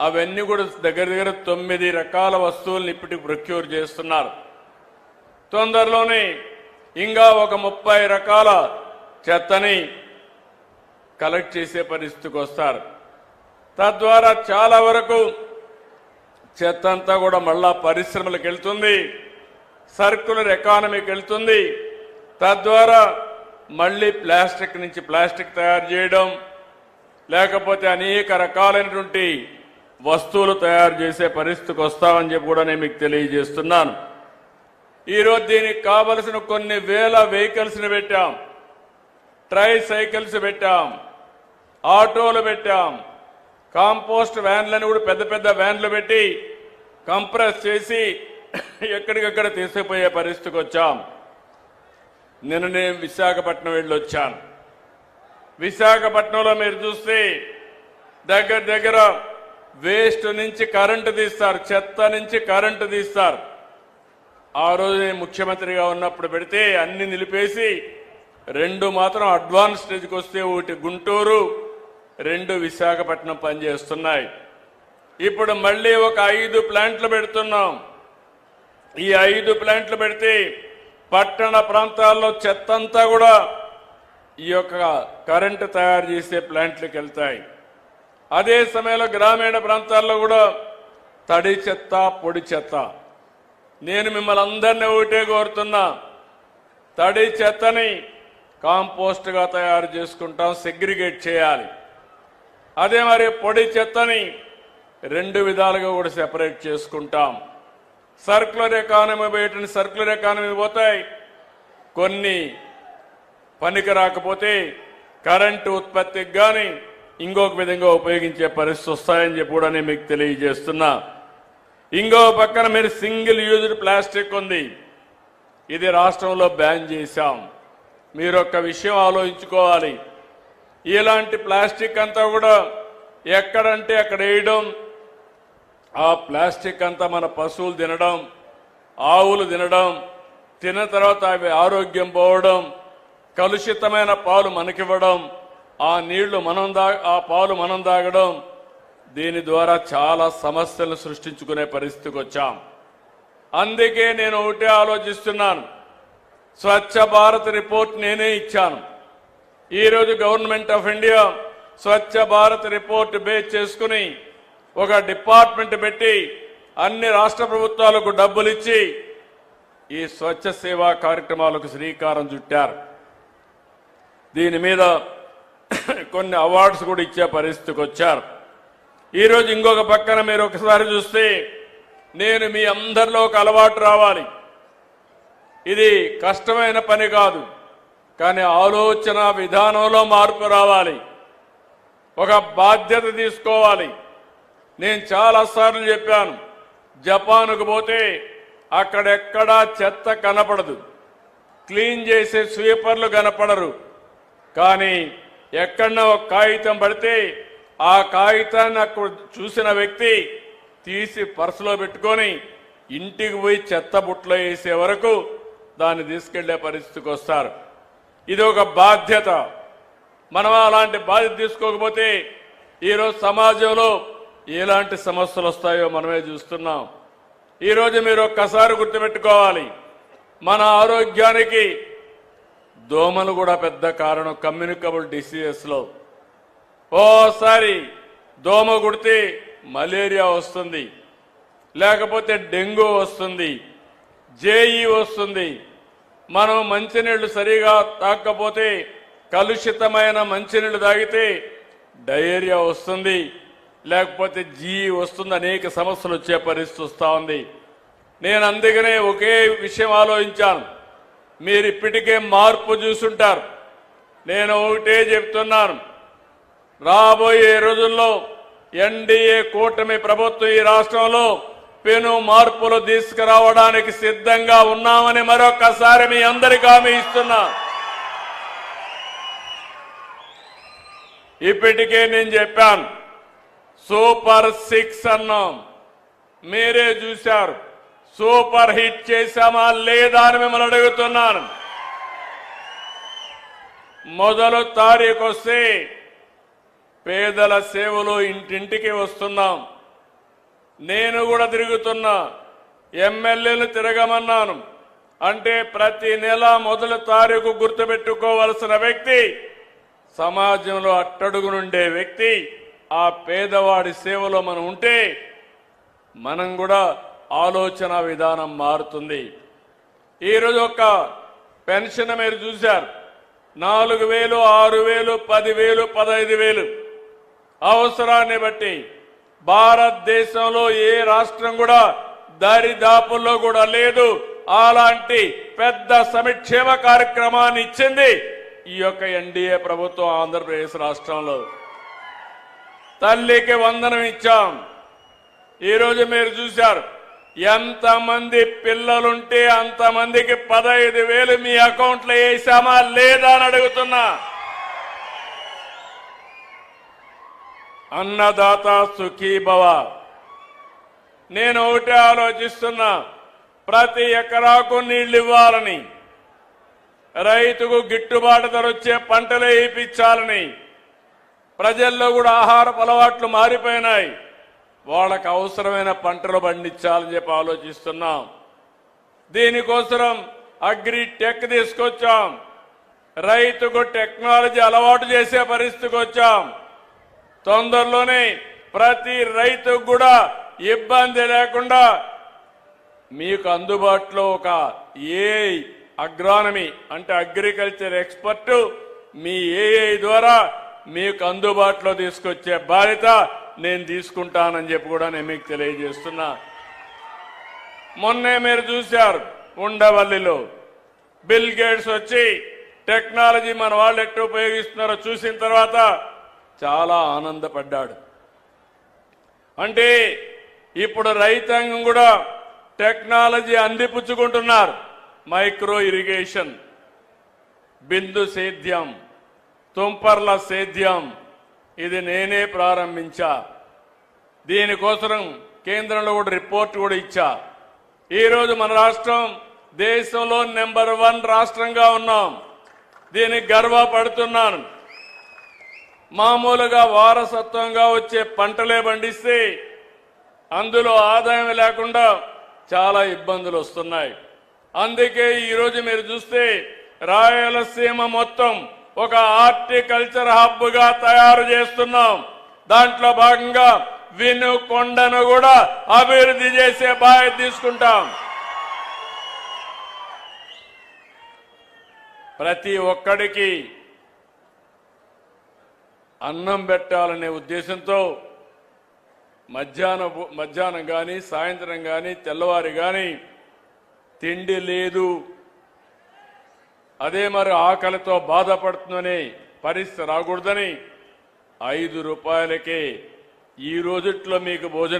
అవన్నీ కూడా దగ్గర దగ్గర 9 రకాల వస్తువులను ఇప్పటికి ప్రొక్యూర్ చేస్తున్నారు. తొందరలోనే ఇంకా ఒక 30 రకాల చెత్తని కలెక్ట్ చేసే పరిస్థితికి వస్తారు. తద్వారా చాలా వరకు చెత్త అంతా కూడా మళ్ళా పరిశ్రమలకు వెళ్తుంది, సర్క్యులర్ ఎకానమీకి వెళ్తుంది. తద్వారా మళ్ళీ ప్లాస్టిక్ నుంచి ప్లాస్టిక్ తయారు చేయడం, లేకపోతే అనేక రకాలైనటువంటి వస్తువులు తయారు చేసే పరిస్థితికి వస్తామని చెప్పి కూడా నేను మీకు తెలియజేస్తున్నాను. ఈరోజు దీనికి కావలసిన కొన్ని వేల వెహికల్స్ని పెట్టాం, ట్రై సైకిల్స్ పెట్టాం, ఆటోలు పెట్టాం, కాంపోస్ట్ వ్యాన్లను కూడా పెద్ద పెద్ద వ్యాన్లు పెట్టి కంప్రెస్ చేసి ఎక్కడికక్కడ తీసుకుపోయే పరిస్థితికి వచ్చాం. నిన్న నేను విశాఖపట్నం వెళ్ళొచ్చాను. విశాఖపట్నంలో మీరు చూస్తే దగ్గర దగ్గర వేస్ట్ నుంచి కరెంటు తీస్తారు, చెత్త నుంచి కరెంటు తీస్తారు. ఆ రోజు నేను ముఖ్యమంత్రిగా ఉన్నప్పుడు పెడితే అన్ని నిలిపేసి 2 మాత్రం అడ్వాన్స్ స్టేజ్కి వస్తే ఒకటి గుంటూరు, 2 విశాఖపట్నం పనిచేస్తున్నాయి. ఇప్పుడు మళ్ళీ ఒక 5 ప్లాంట్లు పెడుతున్నాం. ఈ 5 ప్లాంట్లు పెడితే పట్టణ ప్రాంతాల్లో చెత్త అంతా కూడా ఈ యొక్క కరెంటు తయారు చేసే ప్లాంట్లకు వెళ్తాయి. అదే సమయంలో గ్రామీణ ప్రాంతాల్లో కూడా తడి చెత్త, పొడి చెత్త. నేను మిమ్మల్ని అందరినీ ఒకటే కోరుతున్నా, తడి చెత్తని కాంపోస్ట్గా తయారు చేసుకుంటాం, సెగ్రిగేట్ చేయాలి. అదే మరి పొడి చెత్తని 2 విధాలుగా కూడా సెపరేట్ చేసుకుంటాం. సర్క్యులర్ ఎకానమీ బయట సర్క్యులర్ ఎకానమీ పోతాయి, కొన్ని పనికి రాకపోతే కరెంటు ఉత్పత్తికి కానీ ఇంకొక విధంగా ఉపయోగించే పరిస్థితి వస్తాయని చెప్పి కూడా నేను మీకు తెలియజేస్తున్నా. ఇంకో పక్కన మీరు సింగిల్ యూజ్డ్ ప్లాస్టిక్ ఉంది, ఇది రాష్ట్రంలో బ్యాన్ చేశాం. మీరు ఒక్క విషయం ఆలోచించుకోవాలి, ఇలాంటి ప్లాస్టిక్ అంతా కూడా ఎక్కడంటే అక్కడ వేయడం, ఆ ప్లాస్టిక్ అంతా మన పశువులు తినడం, ఆవులు తినడం, తిన్న తర్వాత అవి ఆరోగ్యం పోవడం, కలుషితమైన పాలు మనకివ్వడం, ఆ నీళ్లు ఆ పాలు మనం తాగడం, దీని ద్వారా చాలా సమస్యలను సృష్టించుకునే పరిస్థితికి వచ్చాం. అందుకే నేను ఒకటే ఆలోచిస్తున్నాను, స్వచ్ఛ భారత్ రిపోర్ట్ నేనే ఇచ్చాను. ఈరోజు government of India Swachh Bharat report base చేసుకుని ఒక డిపార్ట్మెంట్ పెట్టి అన్ని రాష్ట్ర ప్రభుత్వాలకు డబ్బులు ఇచ్చి ఈ స్వచ్ఛ సేవా కార్యక్రమాలకు శ్రీకారం చుట్టారు. దీని మీద కొన్ని అవార్డ్స్ కూడా ఇచ్చే పరిస్థితికి వచ్చారు. ఈరోజు ఇంకొక పక్కన మీరు ఒకసారి చూస్తే, నేను మీ అందరిలో ఒక అలవాటు రావాలి. ఇది కష్టమైన పని కాదు, కానీ ఆలోచన విధానంలో మార్పు రావాలి, ఒక బాధ్యత తీసుకోవాలి. నేను చాలాసార్లు చెప్పాను, జపాన్కు పోతే అక్కడెక్కడా చెత్త కనపడదు, క్లీన్ చేసే స్వీపర్లు కనపడరు. కానీ ఎక్కడన్నా ఒక కాగితం పడితే ఆ కాగితాన్ని అక్కడ చూసిన వ్యక్తి తీసి పర్సులో పెట్టుకొని ఇంటికి పోయి చెత్త బుట్టలో వేసే వరకు దాన్ని తీసుకెళ్లే పరిస్థితికి వస్తారు. ఇది ఒక బాధ్యత. మనం అలాంటి బాధ్యత తీసుకోకపోతే ఈరోజు సమాజంలో ఎలాంటి సమస్యలు వస్తాయో మనమే చూస్తున్నాం. ఈరోజు మీరు ఒక్కసారి గుర్తుపెట్టుకోవాలి, మన ఆరోగ్యానికి దోమలు కూడా పెద్ద కారణం. కమ్యూనికబుల్ డిసీజెస్లో ఓసారి దోమ కుడితే మలేరియా వస్తుంది, లేకపోతే డెంగ్యూ వస్తుంది, జేఈ వస్తుంది. మనం మంచినీళ్లు సరిగా తాగకపోతే, కలుషితమైన మంచినీళ్లు తాగితే డయేరియా వస్తుంది, లేకపోతే జీఈ వస్తుంది. అనేక సమస్యలు వచ్చే పరిస్థితి వస్తూ ఉంది. నేను అందుకనే ఒకే విషయం ఆలోచించాను. మీరు ఇప్పటికే మార్పు చూసుంటారు. నేను ఒకటే చెప్తున్నాను, రాబోయే రోజుల్లో ఎన్డీఏ కూటమి ప్రభుత్వం ఈ రాష్ట్రంలో పెను మార్పులు తీసుకురావడానికి సిద్ధంగా ఉన్నామని మరొకసారి మీ అందరికీ హామీ ఇస్తున్నా. ఇప్పటికే నేను చెప్పాను, సూపర్ 6 అన్నాం, మీరే చూశారు. సూపర్ హిట్ చేశామా లేదా అని మిమ్మల్ని అడుగుతున్నాను. మొదలు తారీఖు వస్తే పేదల సేవలు ఇంటింటికి వస్తున్నాం. నేను కూడా తిరుగుతున్నా, ఎమ్మెల్యేలు తిరగమన్నాను. అంటే ప్రతి నెల మొదటి తారీఖు గుర్తుపెట్టుకోవాల్సిన వ్యక్తి, సమాజంలో అట్టడుగునుండే వ్యక్తి, ఆ పేదవాడి సేవలో మనం ఉంటే మనం కూడా ఆలోచన విధానం మారుతుంది. ఈరోజు ఒక పెన్షన్ మీరు చూశారు, 4,000, 6,000, 10,000, 15,000 అవసరాన్ని బట్టి భారతదేశంలో ఏ రాష్ట్రం కూడా దరిదాపుల్లో కూడా లేదు. అలాంటి పెద్ద సంక్షేమ కార్యక్రమాన్ని ఇచ్చింది ఈ యొక్క ఎన్డీఏ ప్రభుత్వం ఆంధ్రప్రదేశ్ రాష్ట్రంలో. తల్లికి వందనం ఇచ్చాం. ఈరోజు మీరు చూశారు, ఎంతమంది పిల్లలుంటే అంతమందికి 15,000 మీ అకౌంట్లో వేసామా లేదా అని అడుగుతున్నా. అన్నదాత సుఖీభవ. నేను ఒకటే ఆలోచిస్తున్నా, ప్రతి ఎకరాకు నీళ్లు ఇవ్వాలని, రైతుకు గిట్టుబాటు ధర వచ్చే పంటలే వేయించాలని. ప్రజల్లో కూడా ఆహారపు అలవాట్లు మారిపోయినాయి, వాళ్ళకు అవసరమైన పంటలు పండించాలని చెప్పి ఆలోచిస్తున్నాం. దీనికోసం అగ్రి టెక్ తీసుకొచ్చాం, రైతుకు టెక్నాలజీ అలవాటు చేసే పరిస్థితికి వచ్చాం. తొందరలోనే ప్రతి రైతుకు కూడా ఇబ్బంది లేకుండా మీకు అందుబాటులో ఒక ఏఐ అగ్రానమీ అంటే అగ్రికల్చర్ ఎక్స్పర్ట్ మీ ఏఐ ద్వారా మీకు అందుబాటులో తీసుకొచ్చే బాధ్యత నేను తీసుకుంటానని చెప్పి కూడా నేను మీకు తెలియజేస్తున్నా. మొన్నే మీరు చూశారు, ఉండవల్లిలో బిల్ గేట్స్ వచ్చి టెక్నాలజీ మన వాళ్ళు ఎట్లా ఉపయోగిస్తున్నారో చూసిన తర్వాత చాలా ఆనందపడ్డాడు. అంటే ఇప్పుడు రైతాంగం కూడా టెక్నాలజీ అందిపుచ్చుకుంటున్నారు. మైక్రో ఇరిగేషన్, బిందు సేద్యం, తుంపర్ల సేద్యం, ఇది నేనే ప్రారంభించా. దీనికోసం కేంద్రంలో కూడా రిపోర్ట్ కూడా ఇచ్చా. ఈరోజు మన రాష్ట్రం దేశంలో నెంబర్ 1 రాష్ట్రంగా ఉన్నాం. దీనికి గర్వపడుతున్నాను. మామూలుగా వారసత్వంగా వచ్చే పంటలే పండిస్తే అందులో ఆదాయం లేకుండా చాలా ఇబ్బందులు వస్తున్నాయి. అందుకే ఈరోజు మీరు చూస్తే రాయలసీమ మొత్తం ఒక హార్టికల్చర్ హబ్ గా తయారు చేస్తున్నాం. దాంట్లో భాగంగా వినుకొండను కూడా అభివృద్ధి చేసే బాధ్యత తీసుకుంటాం. ప్రతి ఒక్కడికి అన్నం పెట్టాలనే ఉద్దేశంతో మధ్యాహ్నం కానీ, సాయంత్రం కానీ, తెల్లవారి కానీ తిండి లేదు, అదే మరి ఆకలితో బాధపడుతుందనే పరిస్థితి రాకూడదని 5 రూపాయలకే ఈ రోజుట్లో మీకు భోజనం